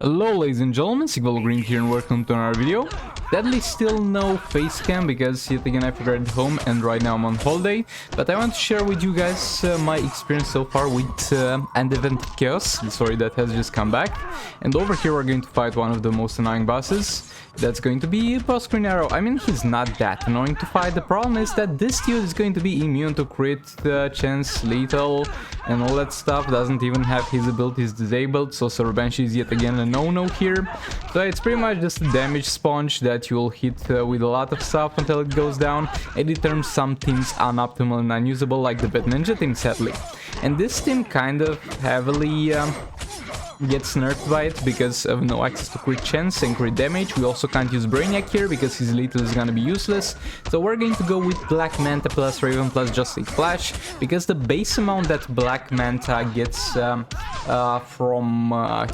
Hello ladies and gentlemen, Sigval Green here and welcome to another video. Sadly still no face cam because yet again I forgot at home and right now I'm on holiday. But I want to share with you guys my experience so far with Untitled Chaos, the story that has just come back. And over here we're going to fight one of the most annoying bosses. That's going to be Boss Green Arrow. I mean, he's not that annoying to fight. The problem is that this dude is going to be immune to crit, chance, lethal, and all that stuff. Doesn't even have his abilities disabled, so Server Banshee is yet again a no-no here. So it's pretty much just a damage sponge that you will hit with a lot of stuff until it goes down, and it turns some teams unoptimal and unusable, like the Bad Ninja team, sadly. And this team kind of heavily gets nerfed by it because of no access to crit chance and crit damage. We also can't use Brainiac here because his lethal is gonna be useless. So we're going to go with Black Manta plus Raven plus Just Like Flash, because the base amount that Black Manta gets from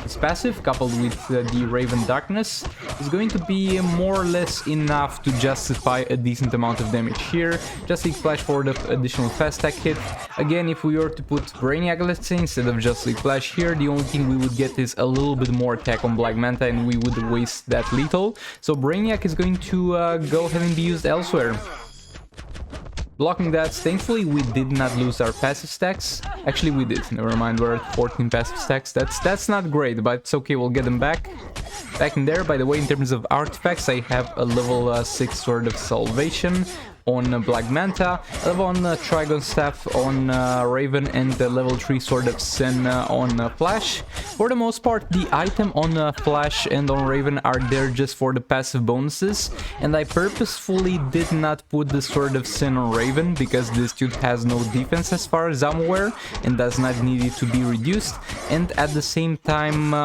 his passive coupled with the Raven Darkness is going to be more or less enough to justify a decent amount of damage here. Just Like Flash for the additional fast attack hit. Again, if we were to put Brainiac, let's say, instead of Just Like Flash here, the only thing we would get is a little bit more attack on Black Manta and we would waste that lethal. So Brainiac is going to go ahead and be used elsewhere. Blocking that, thankfully we did not lose our passive stacks. Actually we did, never mind, we're at 14 passive stacks. That's not great, but it's okay, we'll get them back in there. By the way, in terms of artifacts, I have a level 6 Sword of Salvation on Black Manta, level 1 Trigon Staff on Raven, and the level 3 Sword of Sin on Flash. For the most part, the item on Flash and on Raven are there just for the passive bonuses, and I purposefully did not put the Sword of Sin on Raven because this dude has no defense as far as I'm aware and does not need it to be reduced, and at the same time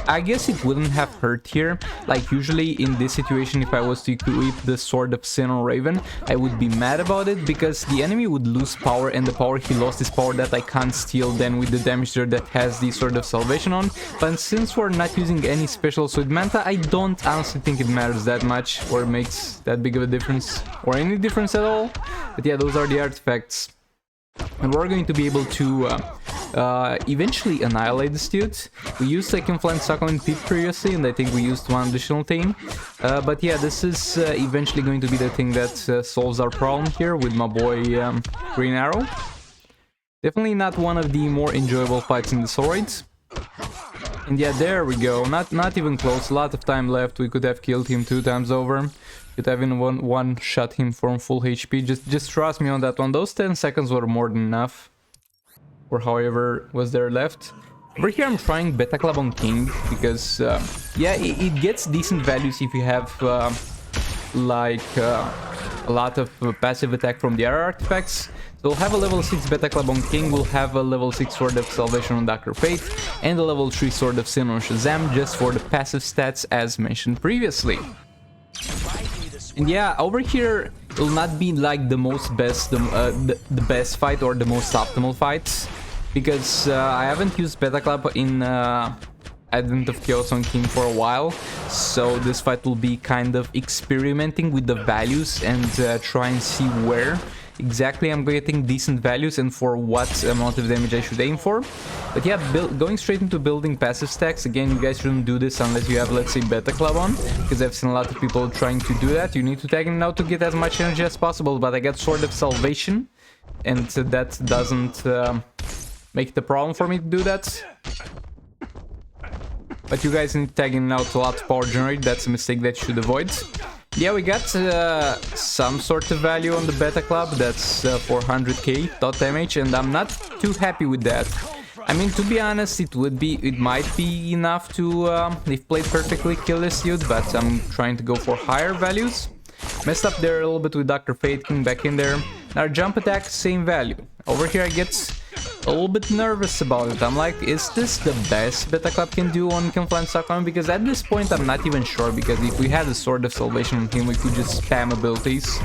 I guess it wouldn't have hurt here. Like, usually in this situation, if I was to equip the Sword of Sin on Raven, I would be mad about it because the enemy would lose power, and the power he lost is power that I can't steal then with the damager that has the Sword of Salvation on. But since we're not using any specials with Manta, I don't honestly think it matters that much or makes that big of a difference or any difference at all. But yeah, those are the artifacts. And we're going to be able to eventually annihilate this dude. We used Second Flank Succulent Pit previously, and I think we used one additional thing. But yeah, this is eventually going to be the thing that solves our problem here with my boy Green Arrow. Definitely not one of the more enjoyable fights in the Soroids. And yeah, there we go. Not even close. A lot of time left. We could have killed him 2 times over. Could have even one shot him from full HP. Just trust me on that one. Those 10 seconds were more than enough. Or however was there left. Over here I'm trying Beta Club on King because yeah, it gets decent values if you have like a lot of passive attack from the other artifacts. So we'll have a level 6 Beta Club on King, we'll have a level 6 Sword of Salvation on Dr. Fate, and a level 3 Sword of Sin on Shazam, just for the passive stats as mentioned previously. And yeah, over here it will not be like the the best fight or the most optimal fight, because I haven't used Beta Club in Advent of Chaos on King for a while, so this fight will be kind of experimenting with the values and try and see where exactly I'm getting decent values and for what amount of damage I should aim for. But yeah, going straight into building passive stacks. Again, you guys shouldn't do this unless you have, let's say, Beta Club on, because I've seen a lot of people trying to do that. You need to tag him now to get as much energy as possible, but I got Sword of Salvation, and that doesn't make the problem for me to do that. But you guys need to tag him now to a lot of power generate. That's a mistake that you should avoid. Yeah, we got some sort of value on the Beta Club. That's 400k dot damage, and I'm not too happy with that. I mean, to be honest, it might be enough to, if played perfectly, kill this dude, but I'm trying to go for higher values. Messed up there a little bit with Dr. Fate, King back in there. Now jump attack, same value. Over here I get a little bit nervous about it. I'm like, is this the best Beta Club can do on Confluent Stockholm? Because at this point I'm not even sure, because if we had a Sword of Salvation on him, we could just spam abilities.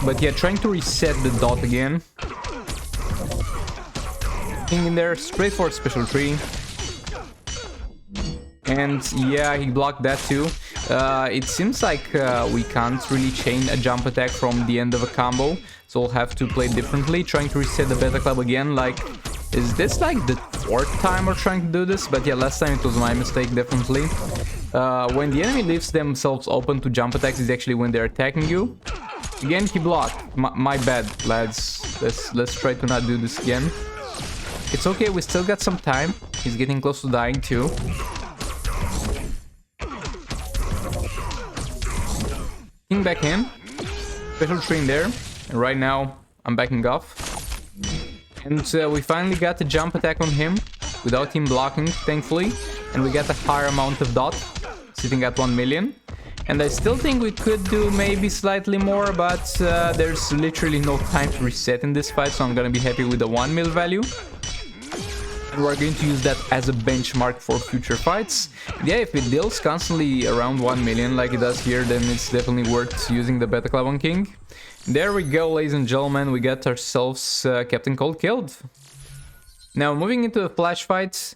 But yeah, trying to reset the dot again. King in there, straight for special tree. And yeah, he blocked that too. It seems like we can't really chain a jump attack from the end of a combo, so we'll have to play differently, trying to reset the Beta Club again. Like, is this like the 4th time we're trying to do this, but yeah, last time it was my mistake, definitely. When the enemy leaves themselves open to jump attacks is actually when they're attacking you. Again, he blocked. My bad, lads. Let's try to not do this again. It's okay, we still got some time. He's getting close to dying too. King back in. Special tree in there. And right now, I'm backing off. And we finally got a jump attack on him without him blocking, thankfully. And we got a higher amount of dot, sitting at 1 million. And I still think we could do maybe slightly more, but there's literally no time to reset in this fight, so I'm gonna be happy with the 1 mil value. And we're going to use that as a benchmark for future fights. Yeah, if it deals constantly around 1 million like it does here, then it's definitely worth using the Beta Club on King. There we go, ladies and gentlemen, we got ourselves Captain Cold killed. Now, moving into the flash fights,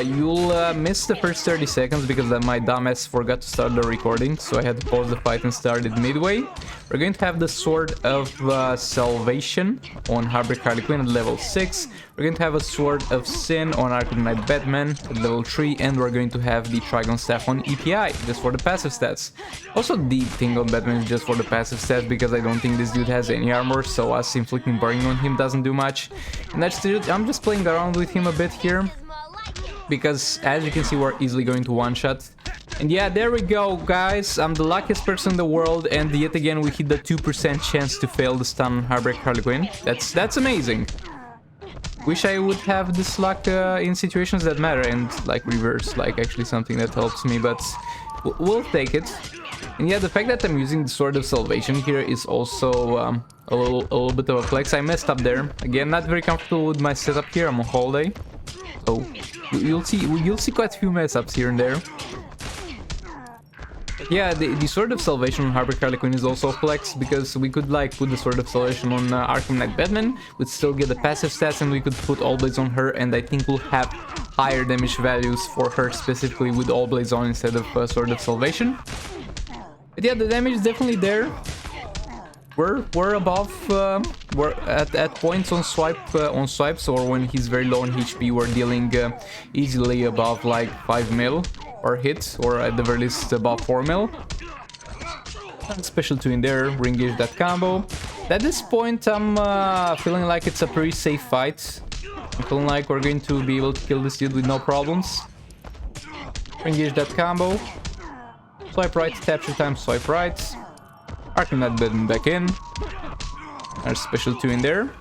you'll miss the first 30 seconds because my dumbass forgot to start the recording, so I had to pause the fight and start it midway. We're going to have the Sword of Salvation on Heartbreak Harley Quinn at level 6. We're going to have a Sword of Sin on Arkham Knight Batman at level 3, and we're going to have the Trigon Staff on EPI, just for the passive stats. Also, the thing on Batman is just for the passive stats, because I don't think this dude has any armor, so us inflicting burning on him doesn't do much. And that's the dude. I'm just playing around with him a bit here, because as you can see, we're easily going to one-shot. And yeah, there we go, guys. I'm the luckiest person in the world, and yet again we hit the 2% chance to fail the stun on Heartbreak Harley Quinn. That's amazing. Wish I would have this luck in situations that matter, and like reverse, like actually something that helps me, but we'll take it. And yeah, the fact that I'm using the Sword of Salvation here is also a little bit of a flex. I messed up there. Again, not very comfortable with my setup here. I'm on holiday, so you'll see quite a few mess ups here and there. Yeah, the Sword of Salvation on Heartbreak Harley Quinn is also a flex, because we could like put the Sword of Salvation on Arkham Knight Batman, we'd still get the passive stats, and we could put All Blades on her, and I think we'll have higher damage values for her specifically with All Blades on instead of Sword of Salvation. But yeah, the damage is definitely there. We're above, we're at points on swipes, or when he's very low on HP, we're dealing easily above like 5 mil or hit, or at the very least above 4 mil. And special 2 in there, re-engage that combo. At this point, I'm feeling like it's a pretty safe fight. I'm feeling like we're going to be able to kill this dude with no problems. Re-engage that combo. Swipe right, capture time, swipe right. Arkham Knight Batman back in. There's special 2 in there.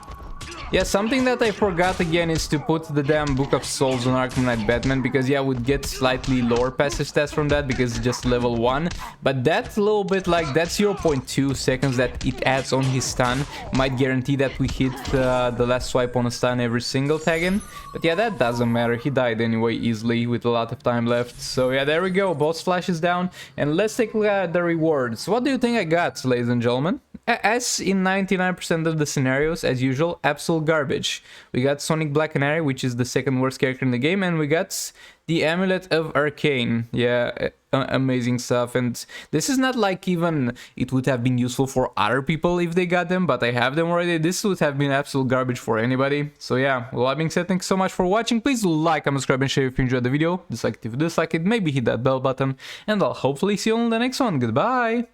Yeah, something that I forgot again is to put the damn Book of Souls on Arkham Knight Batman, because yeah, we'd get slightly lower passive stats from that because it's just level 1, but that little bit, like that 0.2 seconds that it adds on his stun might guarantee that we hit the last swipe on a stun every single tag in. But yeah, that doesn't matter, he died anyway easily with a lot of time left. So yeah, there we go, boss flashes down, and let's take a look at the rewards. What do you think I got, ladies and gentlemen? As in 99% of the scenarios, as usual, absolute garbage. We got Sonic Black Canary, which is the second worst character in the game, and we got the Amulet of Arcane. Yeah, amazing stuff. And this is not like even it would have been useful for other people if they got them, but I have them already. This would have been absolute garbage for anybody. So yeah, with that being said, thanks so much for watching. Please do like, comment, subscribe, and share if you enjoyed the video. Dislike it if you dislike it, maybe hit that bell button, and I'll hopefully see you on the next one. Goodbye!